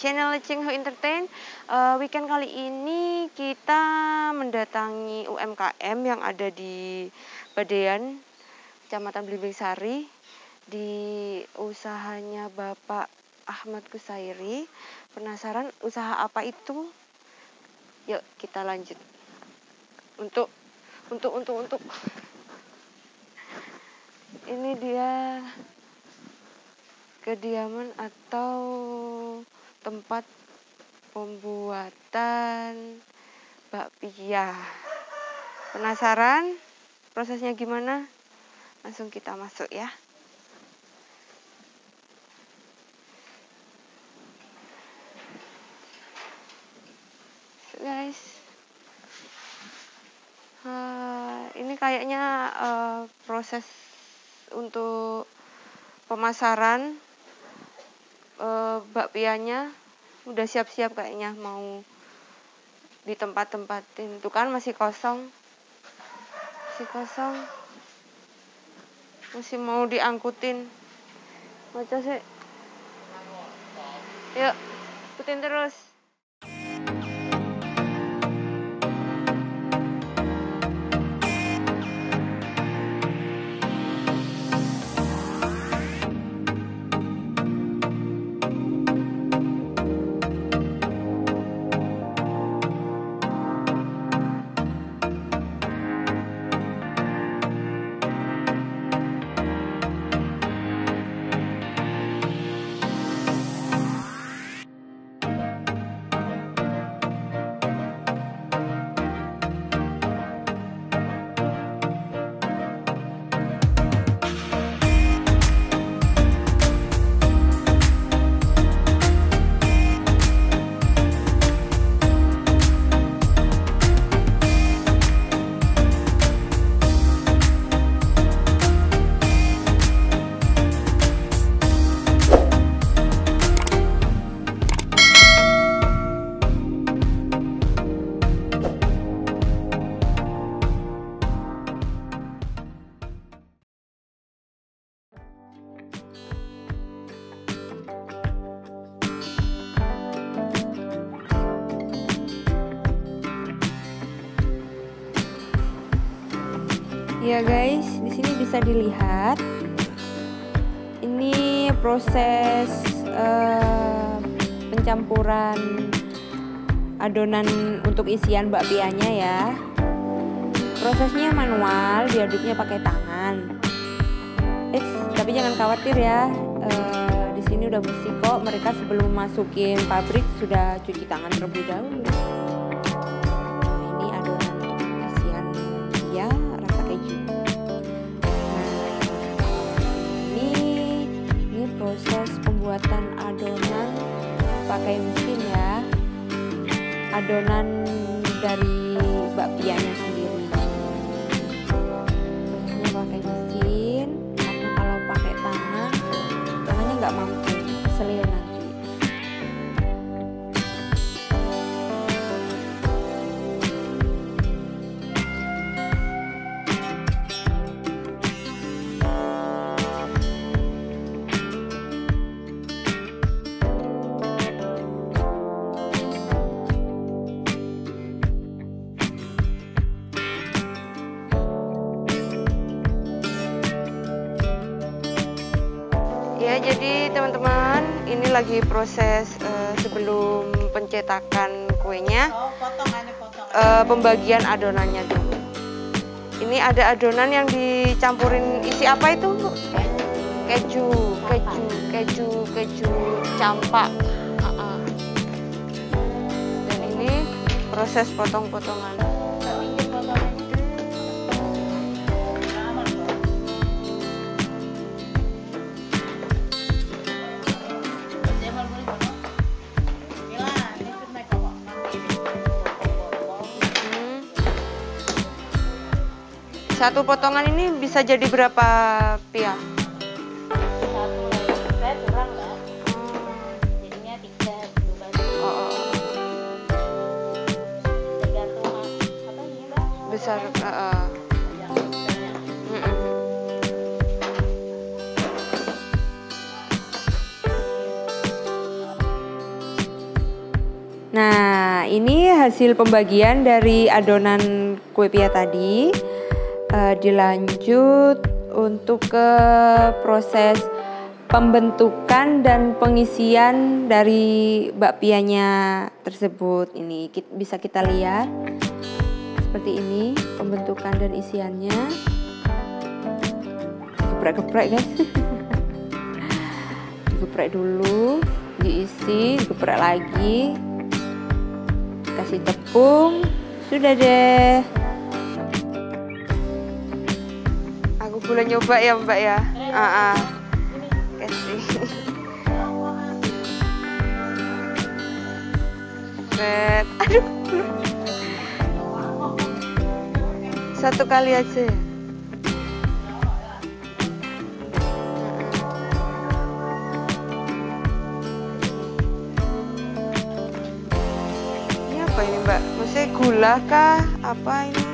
channel Cheng Ho Entertain. Weekend kali ini kita mendatangi UMKM yang ada di Badean, Kecamatan Blimbing Sari, di usahanya Bapak Ahmad Kusairi. Penasaran usaha apa itu? Yuk kita lanjut. Untuk ini dia kediaman atau tempat pembuatan bakpia. Penasaran prosesnya gimana? Langsung kita masuk ya. So, guys, ini kayaknya proses untuk pemasaran bakpianya udah siap-siap kayaknya mau ditempat-tempatin. Tuh kan masih kosong. Masih mau diangkutin. Baca sih. Yuk, ikutin terus. Ya guys, di sini bisa dilihat ini proses pencampuran adonan untuk isian bakpianya ya. Prosesnya manual, diaduknya pakai tangan. Tapi jangan khawatir ya, di sini udah bersih kok. Mereka sebelum masukin pabrik sudah cuci tangan terlebih dahulu. Proses pembuatan adonan pakai mesin ya, adonan dari bakpianya sendiri. Prosesnya pakai mesin, karena kalau pakai tangannya nggak mampu, selil nanti. Ya, jadi teman-teman, ini lagi proses sebelum pencetakan kuenya, pembagian adonannya dulu. Ini ada adonan yang dicampurin isi apa itu? Keju campak. Dan ini proses potong-potongan. Satu potongan ini bisa jadi berapa pia? Satu, saya kurang lah. Jadinya 3 dulu. Tergantung apa ini mbak? Besar. hasil pembagian dari adonan kue pia tadi. Dilanjut untuk ke proses pembentukan dan pengisian dari bakpianya tersebut. Ini bisa kita lihat seperti ini pembentukan dan isiannya. Geprek-geprek guys. Geprek dulu, diisi, geprek lagi, kasih tepung, sudah deh. Aku boleh nyoba ya Mbak ya. Kasih. Aduh. Satu kali aja ya. Ini apa ini Mbak? Maksudnya gula kah? Apa ini?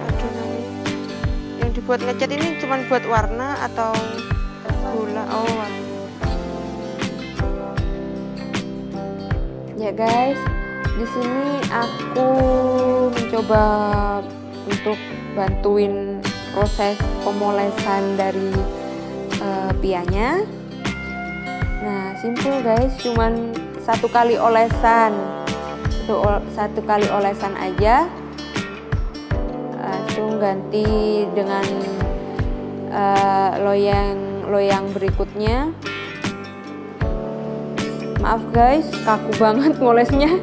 Adonannya. Yang dibuat ngecat ini cuma buat warna atau gula? Oh, warna. Ya guys, di sini aku mencoba untuk bantuin proses pemolesan dari pianya. Nah, simple guys, cuman satu kali olesan aja, langsung ganti dengan loyang berikutnya. Maaf guys, kaku banget ngolesnya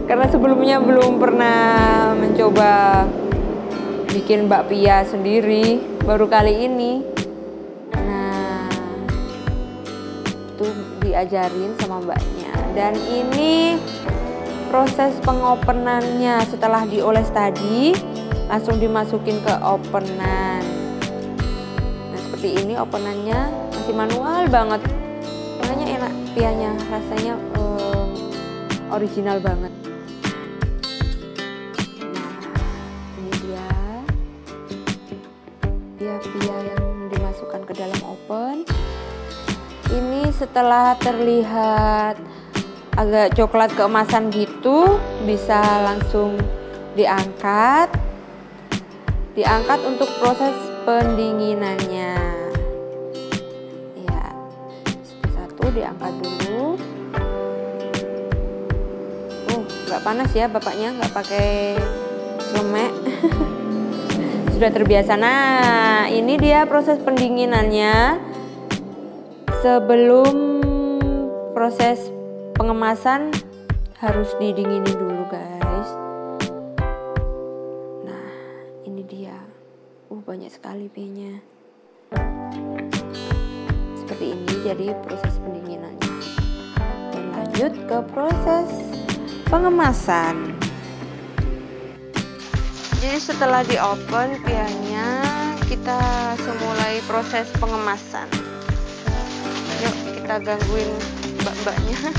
karena sebelumnya belum pernah mencoba bikin bakpia sendiri, baru kali ini. Nah, itu diajarin sama mbaknya. Dan ini proses pengopenannya, setelah dioles tadi langsung dimasukin ke openan. Nah, seperti ini openannya, masih manual banget. Makanya enak pianya, rasanya original banget. Pia yang dimasukkan ke dalam oven. Ini setelah terlihat agak coklat keemasan gitu, bisa langsung diangkat untuk proses pendinginannya. Ya, satu diangkat dulu. Nggak panas ya bapaknya, nggak pakai celemek. Sudah terbiasa. Nah, ini dia proses pendinginannya sebelum proses pengemasan, harus didinginin dulu guys. Nah, ini dia. Banyak sekali pianya. Seperti ini jadi proses pendinginannya. Dan lanjut ke proses pengemasan. Jadi setelah di oven pianya, kita mulai proses pengemasan. Yuk kita gangguin mbak-mbaknya.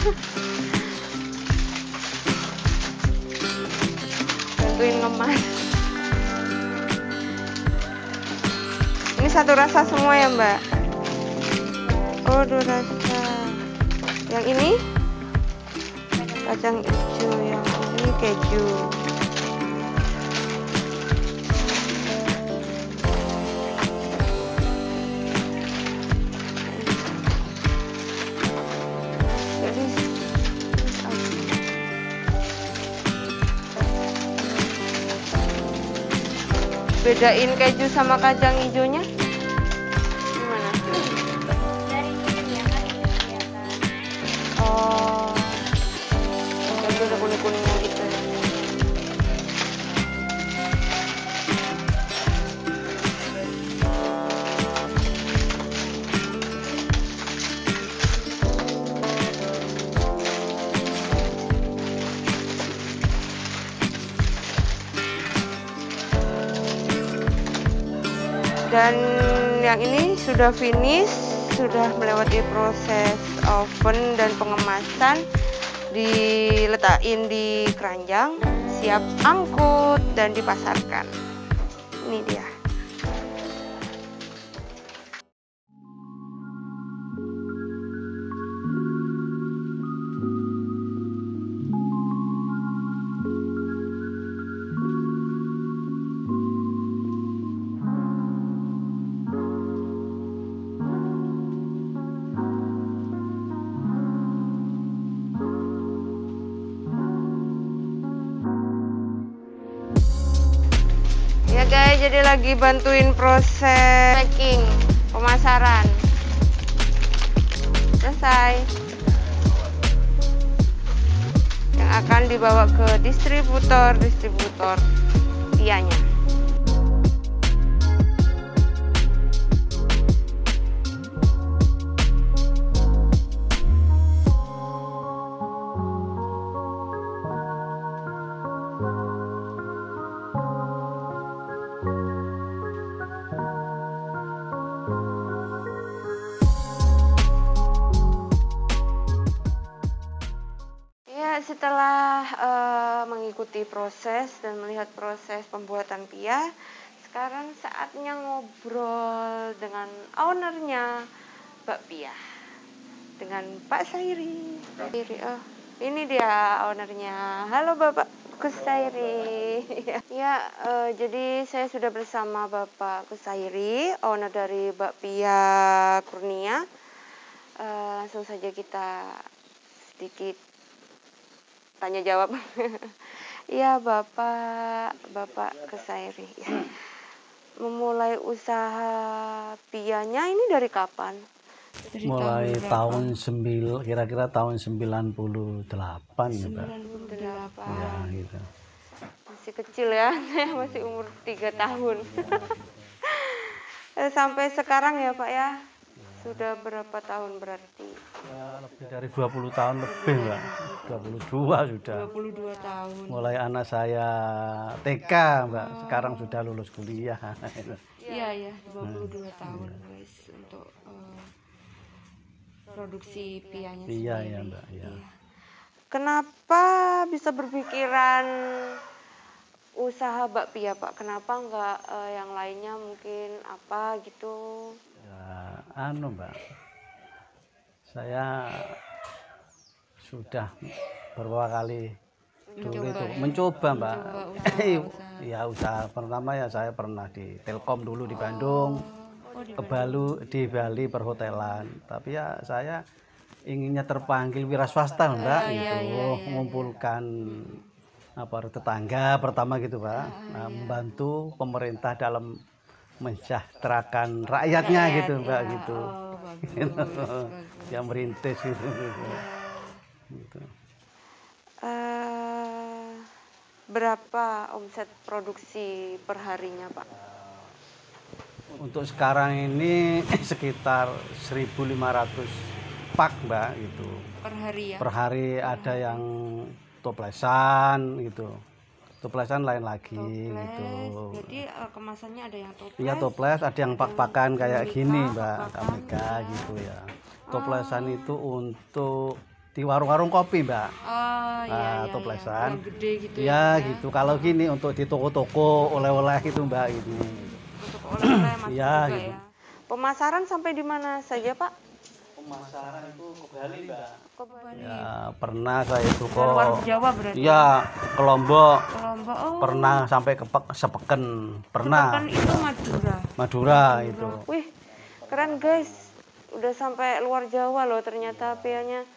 Bantuin ngemas. Ini satu rasa semua ya mbak? Oh, dua rasa. Yang ini kacang hijau, yang ini keju. Bedain keju sama kacang hijaunya gimana? Dari sini ya kan kelihatan. Oh, keju ada kuning-kuningnya gitu. Dan yang ini sudah finish, sudah melewati proses oven dan pengemasan, diletakin di keranjang, siap angkut dan dipasarkan. Ini dia. jadi lagi bantuin proses packing, pemasaran. Selesai. Yang akan dibawa ke distributor pianya. Setelah mengikuti proses dan melihat proses pembuatan pia, sekarang saatnya ngobrol dengan ownernya bakpia, dengan Pak Sairi. Oh, ini dia ownernya. Halo Bapak Kusairi. Ya, jadi saya sudah bersama Bapak Kusairi, owner dari bakpia Kurnia. Langsung saja kita sedikit tanya jawab. Iya Bapak Kusairi. Memulai usaha pianya ini dari kapan? Mulai kira-kira tahun 98 Mbak. 98. Ya, gitu. Masih kecil ya, saya masih umur 3 tahun. Sampai sekarang ya Pak ya? Sudah berapa tahun berarti? Ya, lebih dari 20 tahun lebih Mbak. 22 sudah. 22 tahun. Mulai anak saya TK Mbak, sekarang sudah lulus kuliah. Iya, 22 tahun guys untuk produksi pianya sendiri. Iya Mbak, ya. Kenapa bisa berpikiran usaha bakpia Pak? Kenapa enggak yang lainnya mungkin apa gitu? Ya, Mbak. Saya sudah beberapa kali dulu itu mencoba Mbak. Ya usaha pertama ya saya pernah di Telkom dulu di Bandung, di Bali perhotelan. Tapi ya saya inginnya terpanggil wira swasta Mbak, mengumpulkan tetangga pertama gitu Pak, membantu pemerintah dalam mensejahterakan rakyatnya gitu Mbak gitu. Yang merintis gitu. Berapa omset produksi per harinya Pak? Untuk sekarang ini sekitar 1.500 pak Mbak gitu. Per hari ya? Per hari ada yang toplesan gitu. Toplesan lain lagi gitu. Berarti kemasannya ada yang toples? Iya toples, ada yang pak-pakan kayak gini Mbak, Kamika gitu ya. Toplesan itu untuk di warung-warung kopi Mbak. Iya, toplesan. Yang gede gitu ya. Gitu. Kalau gini untuk di toko-toko oleh-oleh gitu Mbak ini. Untuk oleh-oleh masuk ya, juga gitu. Ya. Pemasaran sampai di mana saja Pak? Pemasaran itu ke Bali Mbak. Ke Bali. Ya, pernah saya itu kok. Luar Jawa berarti. Iya, ke Lombok. Pernah sampai ke Sepeken. Pernah. Sepeken itu Madura. Madura itu. Wih, keren guys. Udah sampai luar Jawa loh ternyata pianya.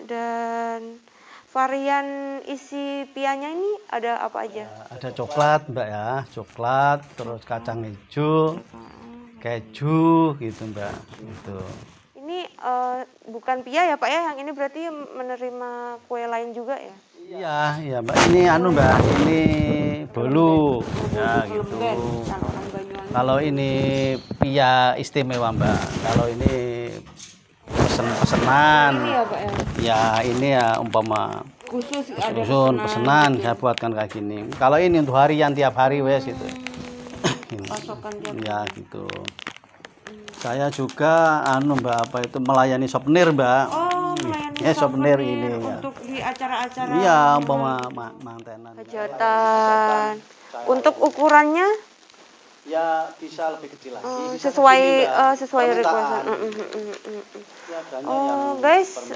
Dan varian isi pianya ini ada apa aja? Ada coklat Mbak ya, coklat, terus kacang hijau, keju gitu Mbak. Gitu. Ini bukan pia ya Pak ya, yang ini berarti menerima kue lain juga ya? Iya Mbak. Ini Mbak, ini bolu. Ya gitu. Kalau ini pia istimewa Mbak. Kalau ini pesenan. Ini ya Pak ya? Ya ini ya umpama khusus ada pesenan saya buatkan kayak gini. Kalau ini untuk harian tiap hari wes gitu. Pasokan tiap ya gitu. Saya juga Mbak melayani souvenir Mbak. Melayani souvenir ini untuk di acara-acara. Iya, umpama mantenan. Hajatan. Untuk ukurannya? Ya bisa lebih kecil lagi. Sesuai request. Guys,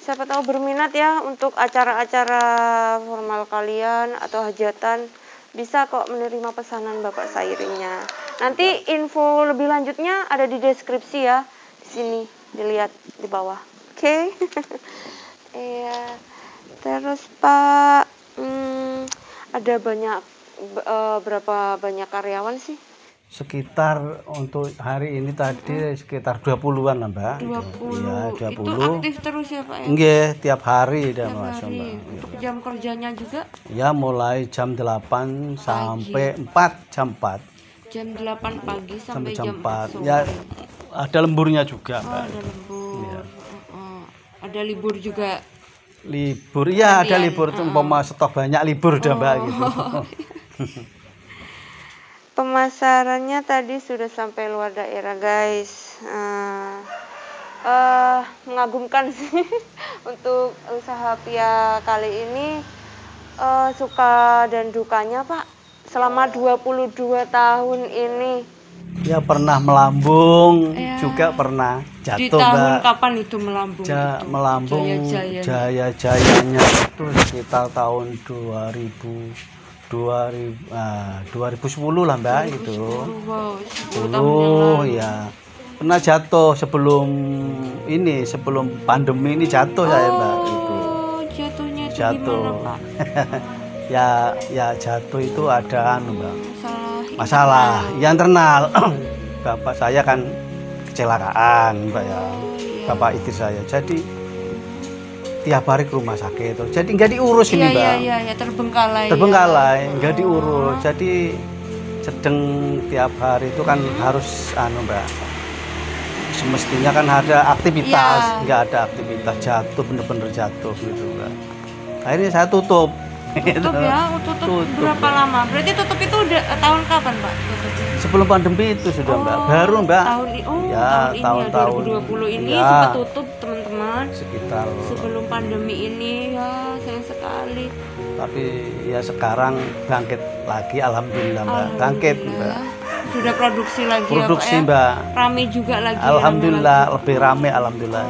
siapa tahu berminat ya untuk acara-acara formal kalian atau hajatan, bisa kok menerima pesanan Bapak Sairinya. Nanti info lebih lanjutnya ada di deskripsi ya, di sini dilihat di bawah. Oke. Iya. Terus Pak, ada banyak berapa banyak karyawan sih? Sekitar untuk hari ini tadi sekitar 20-an lah Mbak. 20. Iya, Itu 20. aktif terus ya Pak ya? Nggih, tiap hari dah Tiap Mas hari. Mbak. Untuk jam kerjanya juga Ya mulai jam 8 sampai 4, jam 4. jam 8 pagi sampai Jam jam 4 sore. Ya ada lemburnya juga Oh, Mbak. ada lembur. Iya. Ada libur juga. Libur ya ada Harian, libur tuh umpama stok banyak libur dah Mbak gitu. Pemasarannya tadi sudah sampai luar daerah guys. Mengagumkan sih untuk usaha Pia kali ini. Suka dan dukanya Pak selama 22 tahun ini. Ya pernah melambung, Ya. juga pernah Di jatuh tahun Mbak. kapan itu melambung? itu? Melambung Jaya-jayanya. jaya-jayanya itu sekitar tahun 2010 lah Mbak itu. Wow, 10 tahun yang 10 lalu. ya. Pernah jatuh sebelum pandemi ini jatuh saya Mbak itu. Oh, jatuhnya itu Jatuh. gimana Pak? ya jatuh itu ada Mbak. Masalah Masalah yang internal. Bapak saya kan kecelakaan Mbak ya. iya. Bapak istri saya. Jadi tiap hari ke rumah sakit. Jadi nggak diurus ini Mbak. Iya, terbengkalai. Terbengkalai, nggak diurus. Jadi sedang tiap hari itu kan harus Mbak. Semestinya kan ada aktivitas, Iya. nggak ada aktivitas, jatuh bener-bener jatuh gitu Mbak. Akhirnya saya tutup. Tutup ya, tutup berapa lama? Berarti tutup itu udah tahun kapan Pak? Tutupnya? Sebelum pandemi itu sudah Mbak, baru Mbak. Tahun ya, tahun ini ya, tahun-tahun 2020 ini ya, sempat tutup teman-teman. sekitar. Sebelum pandemi ini ya sayang sekali. Tapi ya sekarang bangkit lagi, alhamdulillah Mbak. Bangkit Mbak. Sudah produksi lagi Produksi ya Pak ya? Mbak. Rame juga lagi. Alhamdulillah lebih rame alhamdulillah.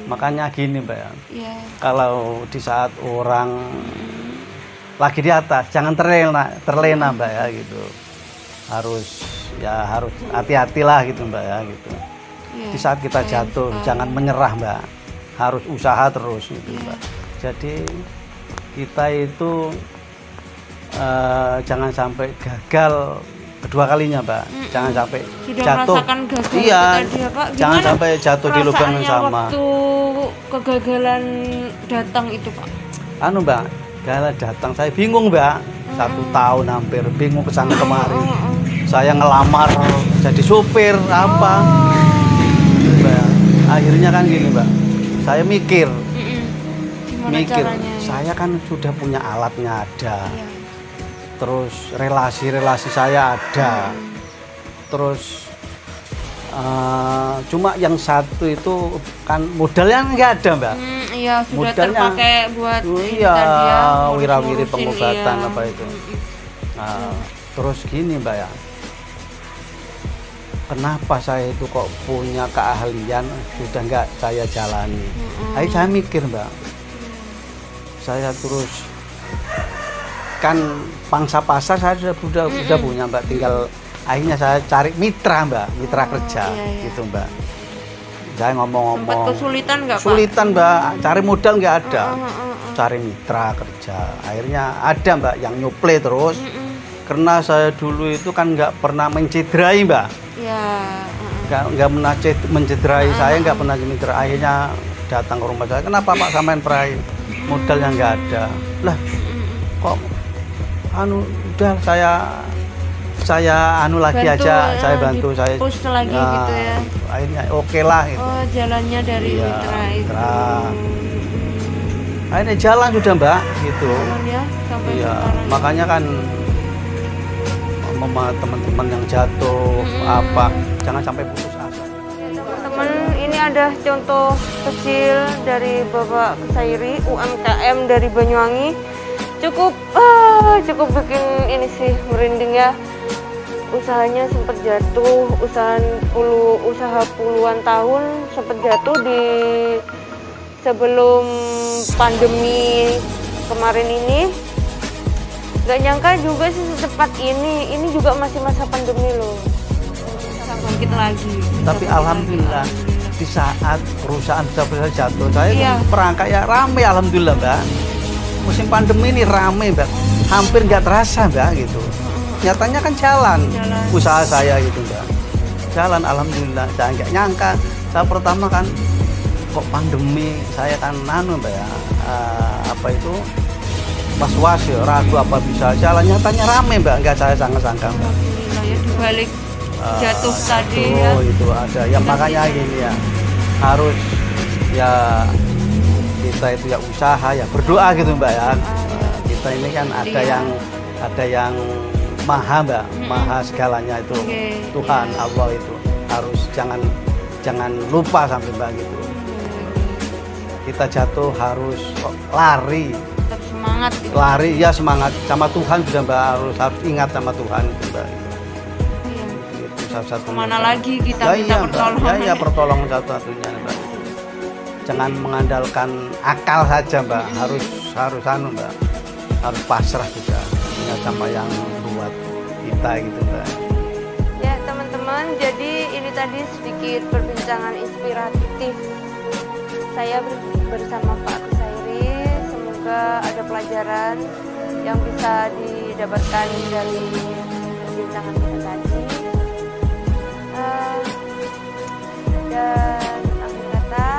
Makanya gini Mbak ya. Iya. Kalau di saat orang lagi di atas jangan terlena Mbak ya gitu. Harus hati-hatilah gitu Mbak ya gitu. Iya. Di saat kita jatuh jangan menyerah Mbak. Harus usaha terus gitu Mbak. Jadi kita itu jangan sampai gagal kedua kalinya Mbak. Jangan sampai Sudah jatuh. merasakan gagal Iya. itu tadi ya Pak. Jangan Gimana sampai jatuh di lubang yang perasaannya sama. waktu kegagalan datang itu Pak? Mbak, gala datang saya bingung Mbak. 1 tahun hampir bingung kesana kemari. Saya ngelamar jadi supir apa. Mbak. Akhirnya kan gini Mbak. Saya mikir. Gimana caranya? Saya kan sudah punya alatnya ada. Iya. Terus relasi saya ada. Terus cuma yang satu itu kan modalnya nggak ada Mbak. Iya sudah Modalnya- terpakai buat ini Iya, tadi ya, wirawiri ngurus-ngurusin, pengobatan iya. apa itu. Nah, terus gini Mbak ya. Kenapa saya itu kok punya keahlian sudah nggak saya jalani? Akhirnya saya mikir Mbak. Saya terus kan pangsa pasar saya sudah punya Mbak, tinggal akhirnya saya cari mitra Mbak, mitra kerja iya. gitu Mbak. Saya Sempat ngomong-ngomong kesulitan nggak Pak? sulitan Mbak, cari modal nggak ada, Heeh. cari mitra kerja. Akhirnya ada Mbak yang nyuplai terus. Karena saya dulu itu kan nggak pernah mencederai Mbak, Ya. nggak pernah mencederai saya, nggak pernah mencederai. Akhirnya datang ke rumah saya, kenapa Pak sampean perai? Modalnya nggak ada. Lah kok udah saya lagi Bantu, aja, ya, saya bantu saya di-push lagi gitu ya. Akhirnya oke lah gitu. Oh jalannya dari Iya, mitra itu. mitra. Akhirnya jalan sudah Mbak gitu. Jalan ya sampai Iya, sekarang. makanya kan teman-teman yang jatuh apa jangan sampai putus asa. Teman-teman, ini ada contoh kecil dari Bapak Kesairi, UMKM dari Banyuwangi. Cukup bikin ini sih merinding ya. Usahanya sempat jatuh, usaha puluhan tahun sempat jatuh di sebelum pandemi kemarin ini. Gak nyangka juga sih secepat ini juga masih masa pandemi loh. Bisa bangkit lagi. Tapi alhamdulillah di saat perusahaan besar jatuh saya Iya. perangkat ya rame alhamdulillah Mbak. Musim pandemi ini rame Mbak. hampir nggak terasa Mbak gitu. Nyatanya kan jalan usaha saya gitu Mbak. Jalan alhamdulillah. Saya nggak nyangka. Saya pertama kan kok pandemi, saya kan Mbak ya, apa itu was-was ya, ragu apa bisa jalan. Nyatanya rame Mbak, nggak saya sangka-sangka Mbak. Alhamdulillah ya, dibalik jatuh tadi ya. Itu ada ya, makanya gini ya, harus ya kita itu ya usaha ya berdoa gitu Mbak ya. Kita ini kan ada yang maha Mbak, maha segalanya itu. Tuhan Allah itu harus jangan lupa sampai Mbak gitu. Kita jatuh harus lari, tetap semangat gitu. Lari ya, semangat sama Tuhan juga Mbak, harus ingat sama Tuhan gitu Mbak. Itu satu-satunya. Kemana lagi kita ya, minta iya, pertolongan? Ya pertolongan satu-satunya Mbak. Jangan mengandalkan akal saja Mbak, harus Mbak, harus pasrah juga ya, sama yang buat kita gitu Mbak. Ya teman-teman, jadi ini tadi sedikit perbincangan inspiratif saya bersama Pak Kusairi. Semoga ada pelajaran yang bisa didapatkan dari perbincangan kita tadi. Dan akhir kata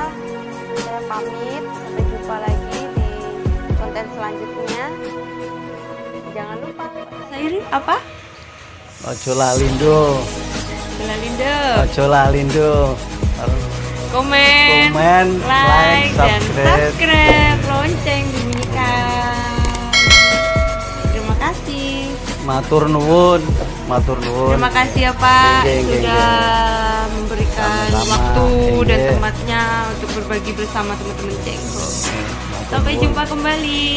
saya pamit, sampai jumpa lagi di konten selanjutnya. Jangan lupa Pak Kusairi apa? Ojo lalindo. Ojo lalindo. Komen, like, dan subscribe, lonceng dibunyikan. Terima kasih. Matur nuwun. Terima kasih ya Pak, sudah memberikan waktu dan tempatnya untuk berbagi bersama teman-teman Cengho. Sampai jumpa kembali.